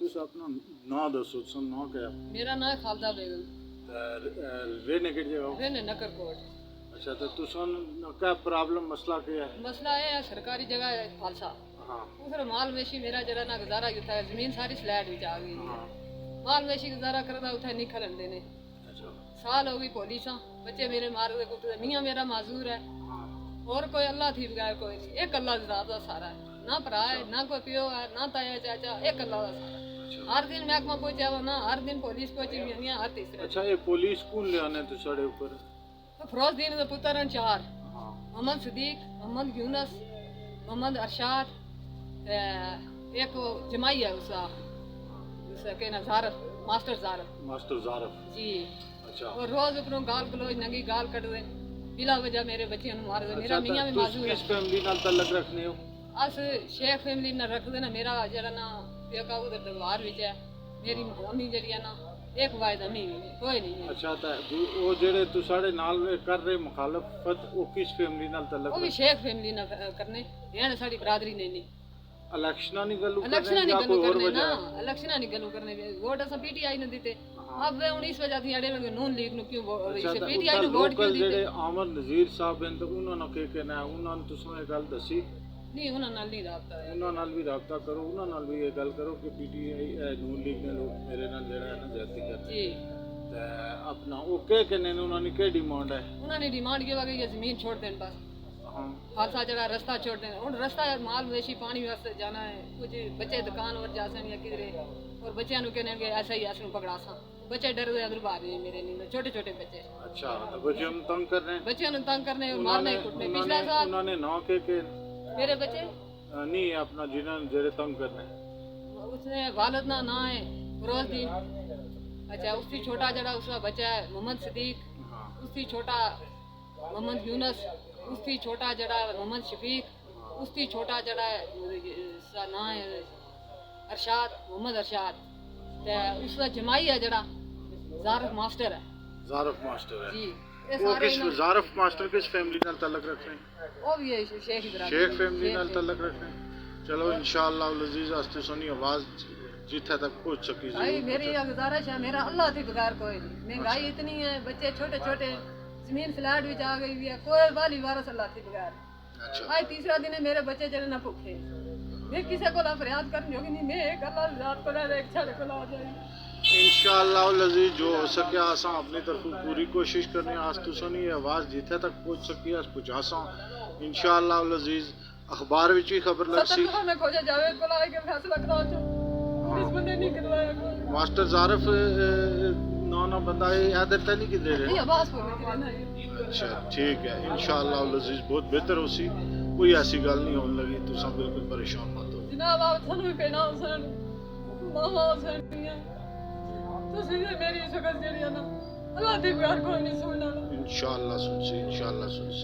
तुस अपना नाम दसो, तुम नाम क्या? मेरा नाम खालदा बेगम। रहने की जगह? रहने नकरकोट। अच्छा, तो तुसन क्या प्रॉब्लम मसला क्या है? मसला ये है सरकारी जगह है खालसा। हाँ उधर माल वेशी मेरा जरा ना गुजारा होता है, जमीन सारी स्लैट में आ गई। हाँ। माल वेशी गुजारा करदा उठे नहीं खलन देने। अच्छा साल हो गई पुलिसा, बच्चे मेरे मार दे कुटदे, मियां मेरा माजूर है हाँ। और कोई अल्लाह थी बगैर कोई नहीं। एक अल्लाह दा दा सारा है, ना भरा है ना कोई पियो है ना ताया चाचा, एक अल्लाह दा सारा। हर दिन महकमा पहुंचा ना, हर दिन पुलिस पहुंची हुई है, हर तीसरे। अच्छा, ये पुलिस कौन ले आने तो साढ़े ऊपर? तो फिरोजदीन के पुत्र हैं चार, हाँ। मोहम्मद सदीक, मोहम्मद यूनस, मोहम्मद अरशाद, एक वो जमाई है उसका क्या नाम, जारफ, मास्टर जारफ। मास्टर जारफ जी। अच्छा। और रोज अपनों गाल कलोज नंगी गाल कट दे, बिला वजह मेरे बच्चियों को मार दे। मेरा मियां भी माजूर है। किस फैमिली नाल तल्लक रखने हो? अस शेख फैमिली ना रख देना। मेरा जरा ना पेका उधर दरबार विच है, मेरी अम्मी जड़ी है ना एक वायद अम्मी कोई नहीं है। अच्छा, तो वो जेड़े तू साढ़े नाल कर रहे मुखालफत, वो किस फैमिली नाल तल्लक? वो भी शेख फैमिली ना करने, यानी साडी बरादरी नहीं। इलेक्शना नहीं गलू इलेक्शन नहीं गलू करने ना, इलेक्शन नहीं गलू करने। वोट असा पीटीआई ने दिते। अब 19 वजह थी अड़े नून लीग नु क्यों इसे पीटीआई नु वोट क्यों दिते? जेड़े आमर नजीर साहब हैं तो उन्हां ने के कहना है, उन्हां ने तुसां ये गल दसी? नहीं, उन्हां नाल नहीं राबता है। उन्हां नाल भी राबता करो, उन्हां नाल भी ये गल करो कि पीटीआई नून लीग ने लोग मेरे नाल जेड़ा है ना ज्यादती करते जी। ते अपना वो के कहने ने, उन्हां ने के डिमांड है? उन्हां ने डिमांड के वाके ये जमीन छोड़ देन बस। हाँ। खालसा जड़ा रास्ता छोड़ देना। और रास्ता माल मवेशी पानी वास्ते जाना है, कुछ बच्चे दुकान और जा सन या किधरे, और बच्चों को कहने के ऐसा ही ऐसा पकड़ा सा। बच्चे डर गए अदर बाहर मेरे नहीं, छोटे छोटे बच्चे। अच्छा, तो बच्चे हम तंग कर रहे हैं? बच्चों ने तंग करने और मारने कूटने। पिछला साल उन्होंने ना के मेरे बच्चे नहीं अपना जिन्होंने जेड़े तंग करने, उसने वालद ना है फिरोजदीन। अच्छा, उसकी छोटा जड़ा उसका बच्चा है मोहम्मद सदीक, उसकी छोटा मोहम्मद यूनस, उसकी छोटा जड़ा मोहम्मद शफीक, उसकी छोटा जड़ा उसका नाम है अरशाद, मोहम्मद अरशाद। उसका जमाई है जड़ा जारफ मास्टर है। जारफ मास्टर है जी। वो किस जारफ मास्टर किस फैमिली नाल तल्लक रखते हैं? वो भी है शेख इब्राहिम, शेख फैमिली नाल तल्लक रखते हैं। चलो इंशाअल्लाह अज़ीज आस्ते सुनी आवाज जिथे तक पहुंच सकी। भाई मेरी गुजारिश है, मेरा अल्लाह थी बगैर कोई नहीं। महंगाई इतनी है, बच्चे छोटे छोटे, जमीन फ्लैट भी आ गई हुई है, कोई वाली वारस अल्लाह थी बगैर। अच्छा। आज तीसरा दिन है, मेरे बच्चे जड़े ना भूखे। मैं किसी को फरियाद करनी होगी नहीं, मैं एक अल्लाह रात को रह एक छड़े को ला जाएगी। इंशाअल्लाह अज़ीज जो हो सके असा अपनी तरफ पूरी कोशिश करने आज तो सुनी आवाज जिथे तक पहुंच सकी अस पहुंचासा इंशाअल्लाह अज़ीज। अखबार विच भी खबर लग सी मैं खोजा जावेद को लाए के फैसला करा जो पुलिस बंदे नहीं करवाया कोई। मास्टर जारफ ना बंदा याद रहता नहीं किधर है? नहीं, आवाज पर नहीं है। अच्छा ठीक है, इंशाअल्लाह अज़ीज बहुत बेहतर होसी, कोई ऐसी गल नहीं होने लगी, तुसा बिल्कुल परेशान मत हो जनाब। आप थानू भी कहना सन मामा सन तुसी मेरी सकल जेड़ी है ना अल्लाह दी प्यार कोई नहीं सुनना। इंशाअल्लाह सुनसी, इंशाअल्लाह सुनसी।